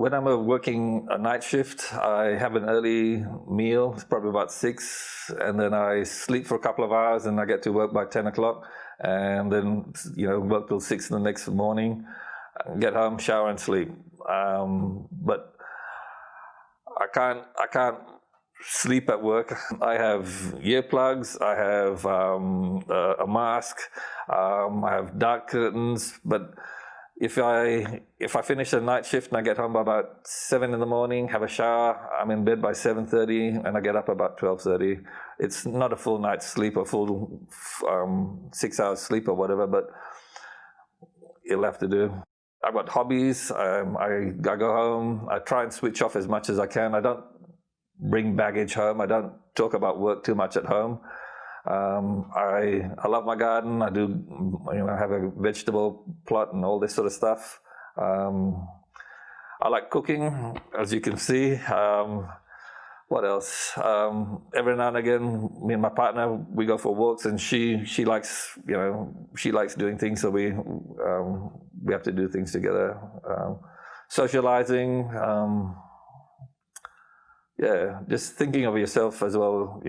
when I'm working a night shift, I have an early meal. It's probably about 6, and then I sleep for a couple of hours, and I get to work by 10 o'clock, and then work till 6 in the next morning. Get home, shower, and sleep. But I can't sleep at work. I have earplugs. I have a mask. I have dark curtains, but if I finish a night shift and I get home by about 7 in the morning, have a shower, I'm in bed by 7:30, and I get up about 12:30. It's not a full night's sleep, a full 6 hours sleep or whatever, but it'll have to do. I've got hobbies. I go home. I try and switch off as much as I can. I don't bring baggage home. I don't talk about work too much at home. I love my garden. I do, have a vegetable plot and all this sort of stuff. I like cooking, as you can see. What else? Every now and again, me and my partner, we go for walks, and she likes, she likes doing things, so we have to do things together. Socializing. Just thinking of yourself as well,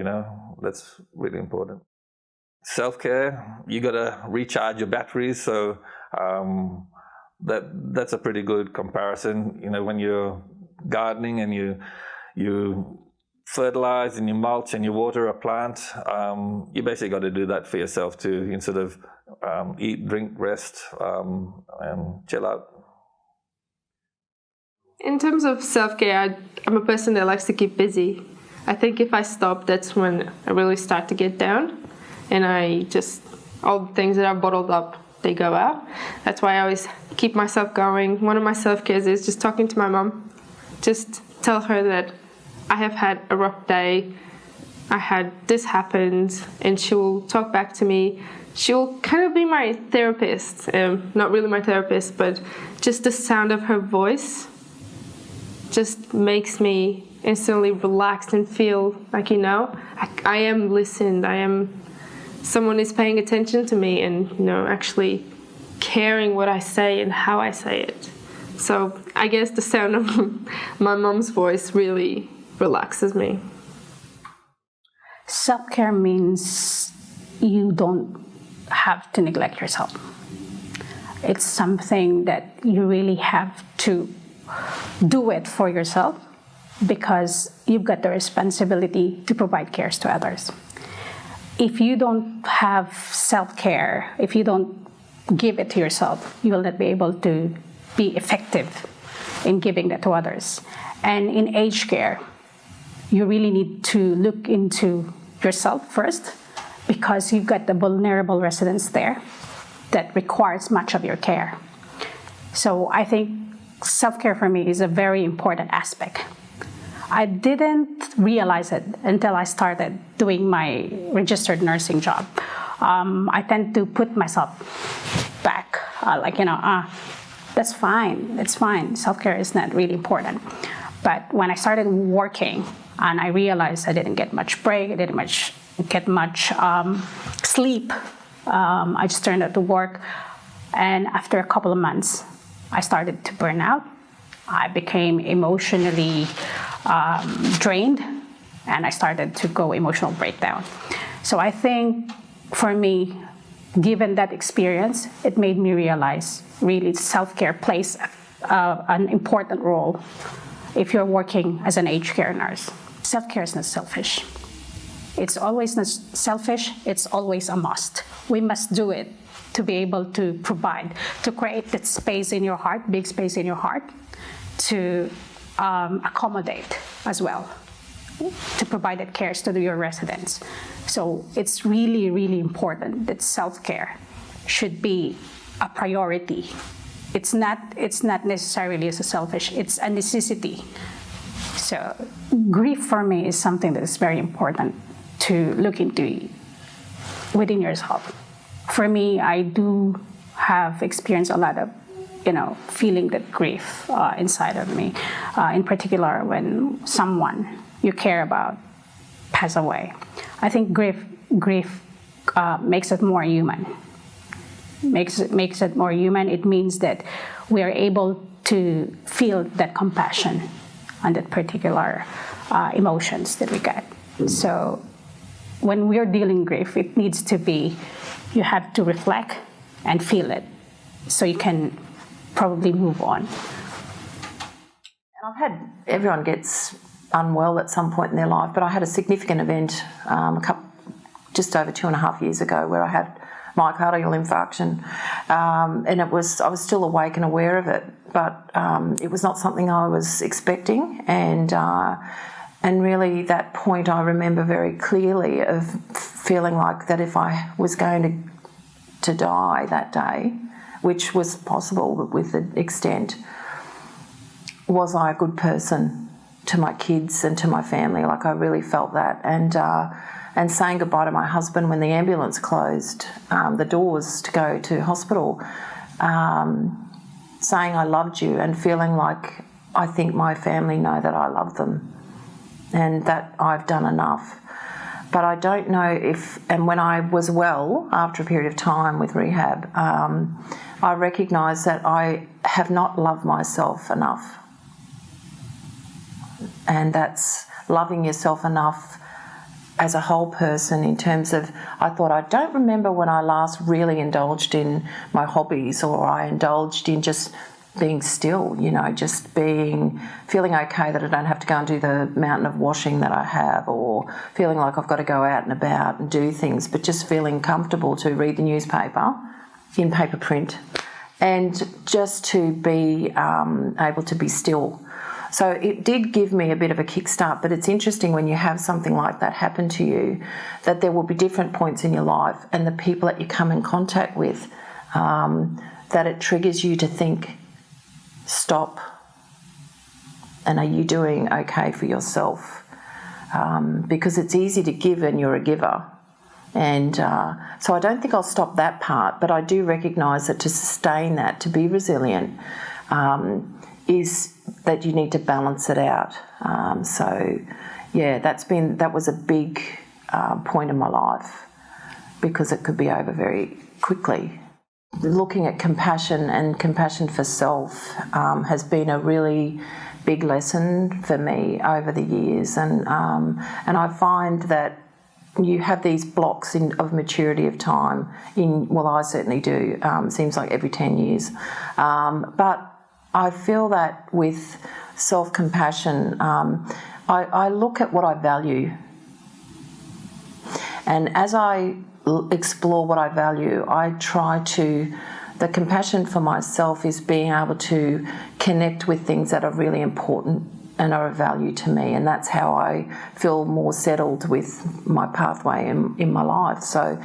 that's really important. Self-care, you got to recharge your batteries, so that's a pretty good comparison. When you're gardening and you fertilize and you mulch and you water a plant, you basically got to do that for yourself too, instead of eat, drink, rest, and chill out. In terms of self-care, I'm a person that likes to keep busy. I think if I stop, that's when I really start to get down, and all the things that I've bottled up, they go out. That's why I always keep myself going. One of my self-cares is just talking to my mum. Just tell her that I have had a rough day, this happened, and she'll talk back to me. She'll kind of be my therapist. Not really my therapist, but just the sound of her voice just makes me instantly relaxed and feel like, I am listened. Someone is paying attention to me and, actually caring what I say and how I say it. So I guess the sound of my mom's voice really relaxes me. Self-care means you don't have to neglect yourself. It's something that you really have to do it for yourself, because you've got the responsibility to provide cares to others. If you don't have self-care, if you don't give it to yourself, you will not be able to be effective in giving that to others. And in aged care, you really need to look into yourself first, because you've got the vulnerable residents there that requires much of your care. So I think self-care for me is a very important aspect. I didn't realize it until I started doing my registered nursing job. I tend to put myself back, that's fine, it's fine. Self-care is not really important. But when I started working and I realized I didn't get much break, I didn't get much sleep, I just turned out to work. And after a couple of months, I started to burn out. I became emotionally drained, and I started to go emotional breakdown. So I think for me, given that experience, it made me realize really self-care plays an important role if you're working as an aged care nurse. Self-care is not selfish. It's always not selfish, it's always a must. We must do it to be able to provide, to create that space in your heart, big space in your heart, to accommodate as well, to provide that cares to your residents. So it's really, really important that self-care should be a priority. It's not necessarily as a selfish, it's a necessity. So grief for me is something that is very important to look into within yourself. For me, I do have experienced a lot of, feeling that grief inside of me. In particular, when someone you care about pass away. I think grief makes it more human. Makes it more human. It means that we are able to feel that compassion on that particular emotions that we get. So when we're dealing grief, it needs to be, you have to reflect and feel it so you can probably move on. Everyone gets unwell at some point in their life, but I had a significant event just over 2.5 years ago where I had myocardial infarction, and I was still awake and aware of it, but it was not something I was expecting, and really that point I remember very clearly of feeling like that if I was going to die that day, which was possible but with the extent, was I a good person to my kids and to my family? Like I really felt that, and saying goodbye to my husband when the ambulance closed the doors to go to hospital, saying I loved you and feeling like I think my family know that I love them and that I've done enough. But I don't know if, and when I was well after a period of time with rehab, I recognised that I have not loved myself enough. And that's loving yourself enough as a whole person in terms of, I thought, I don't remember when I last really indulged in my hobbies, or I indulged in just being still, just feeling okay that I don't have to go and do the mountain of washing that I have, or feeling like I've got to go out and about and do things, but just feeling comfortable to read the newspaper in paper print and just to be able to be still. So it did give me a bit of a kickstart, but it's interesting when you have something like that happen to you, that there will be different points in your life and the people that you come in contact with, that it triggers you to think, stop, and are you doing okay for yourself? Because it's easy to give and you're a giver. And so I don't think I'll stop that part, but I do recognise that to sustain that, to be resilient, is that you need to balance it out. So yeah, that was a big point in my life, because it could be over very quickly. Looking at compassion and compassion for self has been a really big lesson for me over the years, and I find that you have these blocks of maturity of time I certainly do, seems like every 10 years, but I feel that with self-compassion, I look at what I value. And as I explore what I value, I try to, the compassion for myself is being able to connect with things that are really important and are of value to me. And that's how I feel more settled with my pathway in my life. So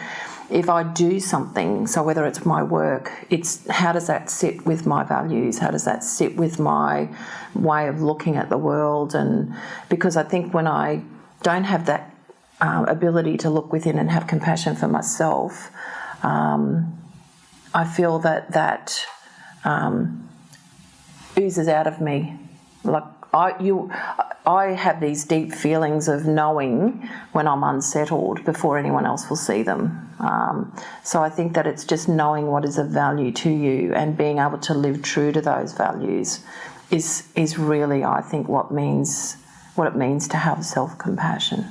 if I do something, so whether it's my work, it's how does that sit with my values? How does that sit with my way of looking at the world? And because I think when I don't have that ability to look within and have compassion for myself, I feel that oozes out of me. Like I have these deep feelings of knowing when I'm unsettled before anyone else will see them. So I think that it's just knowing what is of value to you and being able to live true to those values is really, I think, what it means to have self-compassion.